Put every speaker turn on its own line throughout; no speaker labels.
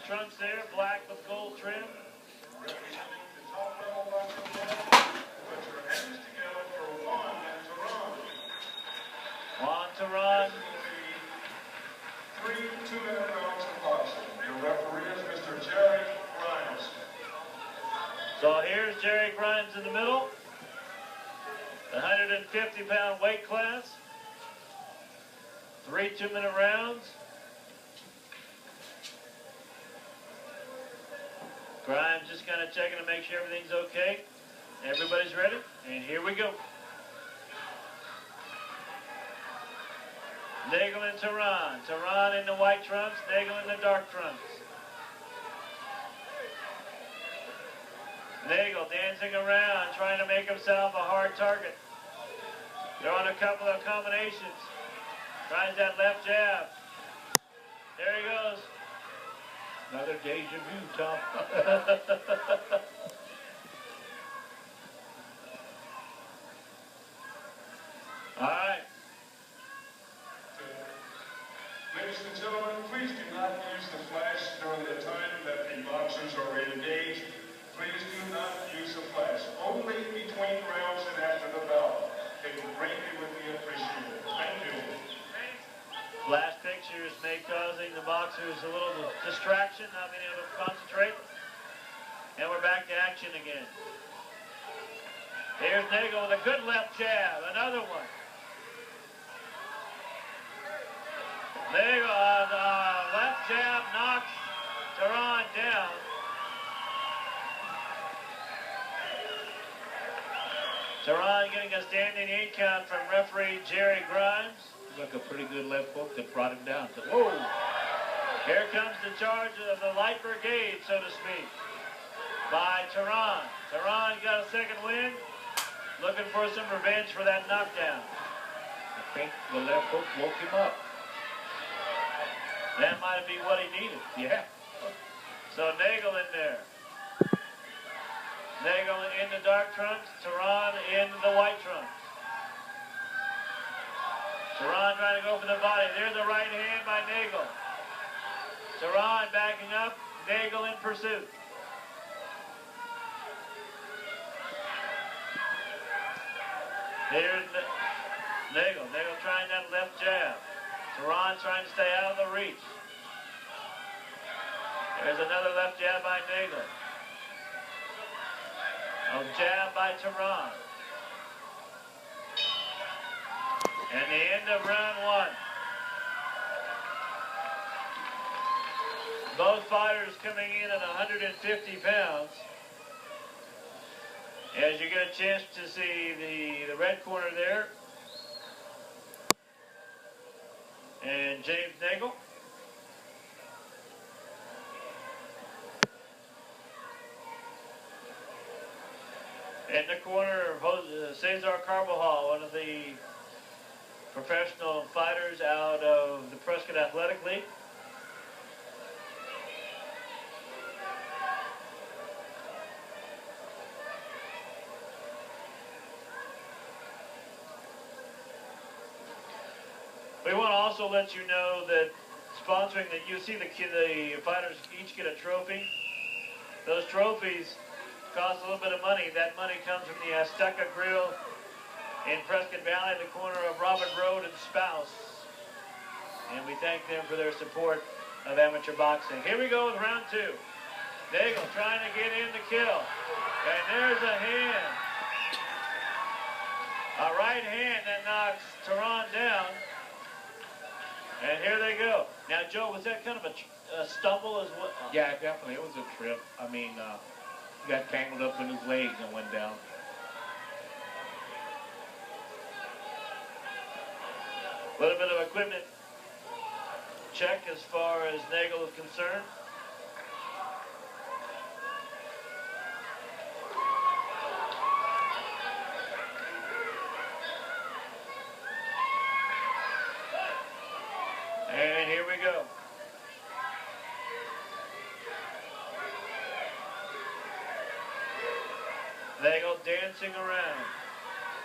trunks there, black with gold trim.
Representing the top level boxing world, put your hands together for Juan Turan.
Juan Turan.
3 2-minute rounds of boxing. Your referee is Mr. Jerry Grimes.
So here's Jerry Grimes in the middle. The 150-pound weight class. 3 2-minute rounds. Grimes just kind of checking to make sure everything's okay. Everybody's ready, and here we go. Nagle and Turan. Turan in the white trunks, Nagle in the dark trunks. Nagle dancing around, trying to make himself a hard target. Throwing a couple of combinations. Tries that left jab. There he goes.
Another deja vu, Tom.
All right.
Ladies and gentlemen, please do not use the flash during the time that the boxers are engaged. Please do not use the flash. Only between rounds and after the bell. It will greatly would be appreciated. Thank you.
Flash pictures may causing the boxers a little distraction, not being able to concentrate. And we're back to action again. Here's Nagle with a good left jab, another one. Nagle, left jab knocks Turan down. Turan getting a standing 8 count from referee Jerry Grimes.
Like a pretty good left hook that brought him down.
Whoa! Here comes the charge of the light brigade, so to speak, by Turan. Turan got a second win, looking for some revenge for that knockdown.
I think the left hook woke him up.
That might be what he needed.
Yeah.
So Nagle in there. Nagle in the dark trunks, Turan in the white trunks. Turan trying to go for the body. There's the right hand by Nagle. Turan backing up, Nagle in pursuit. Here's Nagle. Nagle trying that left jab. Turan trying to stay out of the reach. There's another left jab by Nagle. A jab by Turan. And the end of round 1. Both fighters coming in at 150 pounds. As you get a chance to see the red corner there. And James Nagle. In the corner, Cesar Carbajal, one of the professional fighters out of the Prescott Athletic League. We want to also let you know that sponsoring that you see the fighters each get a trophy. Those trophies cost a little bit of money. That money comes from the Azteca Grill in Prescott Valley, the corner of Robert Road and Spouse. And we thank them for their support of amateur boxing. Here we go with round 2. Nagle trying to get in the kill. And there's a hand. A right hand that knocks Turan down. And here they go. Now, Joe, was that kind of a stumble as well?
Yeah, definitely. It was a trip. I mean, he got tangled up in his legs and went down.
A little bit of equipment check as far as Nagle is concerned. And here we go. Nagle dancing around,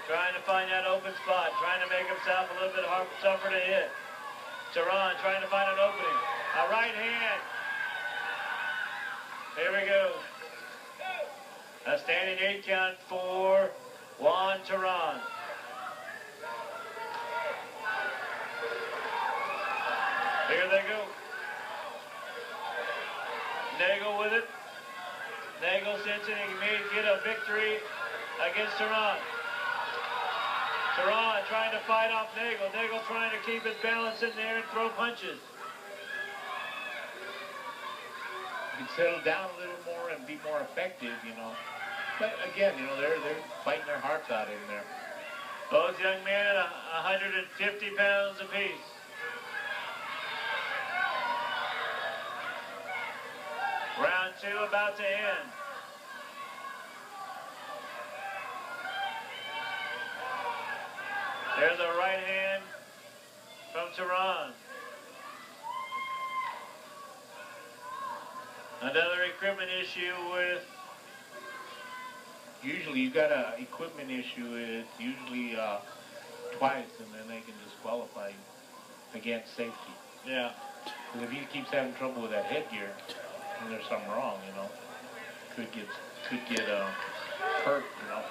trying to find that open spot, trying to make himself a little bit tougher to hit. Turan trying to find an opening. A right hand. Here we go. A standing 8 count for Juan Tehran. Here they go. Nagle with it. Nagle sensing he may get a victory against Tehran. Tehran trying to fight off Nagle. Nagle trying to keep his balance in there and throw punches.
You can settle down a little more and be more effective, you know. But again, you know, they're fighting their hearts out in there.
Both young men at 150 pounds apiece. Round 2 about to end. There's a right hand from Tehran. Another equipment issue with...
Usually you've got a equipment issue, it's usually twice, and then they can disqualify you against safety.
Yeah.
Because if he keeps having trouble with that headgear, then there's something wrong, you know. Could get hurt, you know.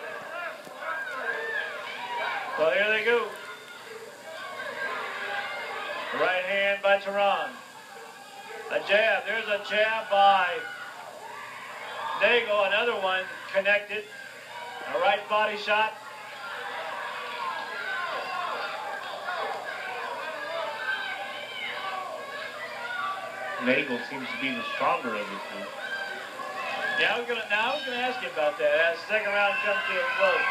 Well, here they go. Right hand by Tehran. A jab. There's a jab by Nagle. Another one connected. A right body shot.
Nagle seems to be the stronger of the two.
Yeah, I was gonna ask you about that as the second round comes to a close.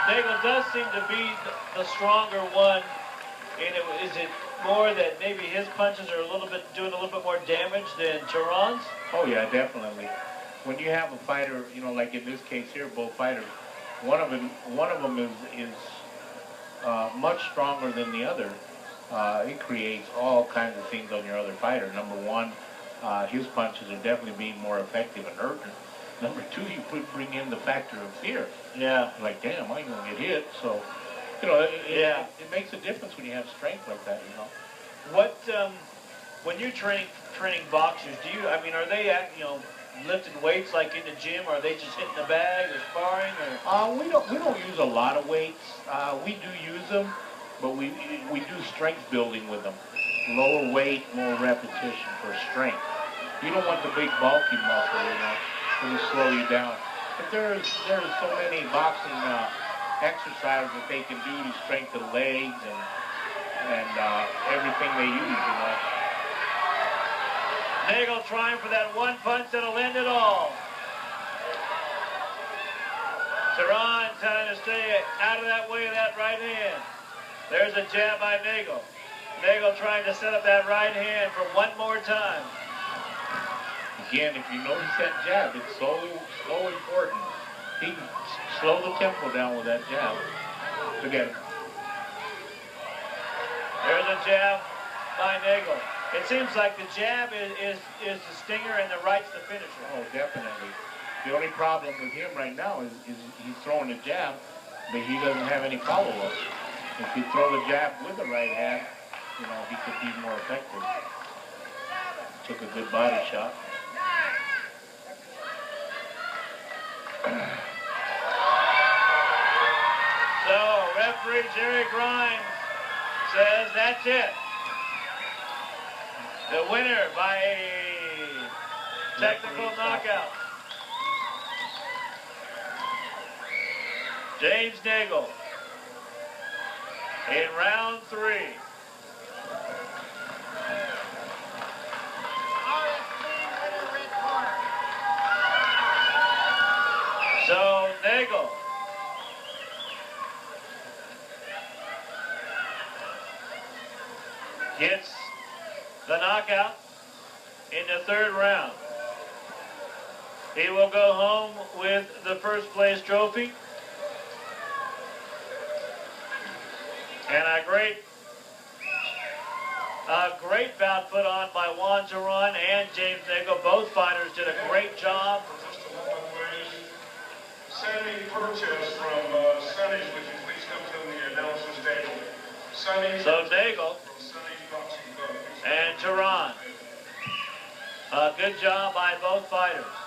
Nagle does seem to be the stronger one. And is it more that maybe his punches are doing a little bit more damage than Tehran's?
Oh yeah, definitely. When you have a fighter, you know, like in this case here, both fighters, one of them is much stronger than the other. It creates all kinds of things on your other fighter. Number one, his punches are definitely being more effective and hurting. Number two, you bring in the factor of fear.
Yeah.
Like, damn, I ain't gonna get hit. So, you know, it makes a difference when you have strength like that, you know.
What, when you're training boxers, are they, lifting weights like in the gym, or are they just hitting the bag or sparring? Or?
We don't use a lot of weights. We do use them, but we do strength building with them. Lower weight, more repetition for strength. You don't want the big bulky muscle, you know. It'll slow you down. But there's so many boxing exercises that they can do to strengthen legs and everything they use, you know.
Nagle trying for that one punch that'll end it all. Tehran trying to stay out of that way of that right hand. There's a jab by Nagle. Nagle trying to set up that right hand for one more time.
Again, if you notice that jab, it's so important. He can slow the tempo down with that jab. Look at him.
There's a jab by Nagle. It seems like the jab is the stinger and the right's the finisher.
Oh, definitely. The only problem with him right now is he's throwing a jab, but he doesn't have any follow-up. If he throw the jab with the right hand, you know, he could be more effective. Took a good body shot.
So, referee Jerry Grimes says that's it. The winner by a technical knockout. James Nagle in round 3. So Nagle gets the knockout in the 3rd round. He will go home with the first place trophy. And a great bout put on by Juan Tehran and James Nagle. Both fighters did a great job.
Sammy Purchase from Sonny's, would you please come to the announcer's table? Sonny.
So Nagle
from Sonny's Boxing Club.
and Tehran. Good job by both fighters.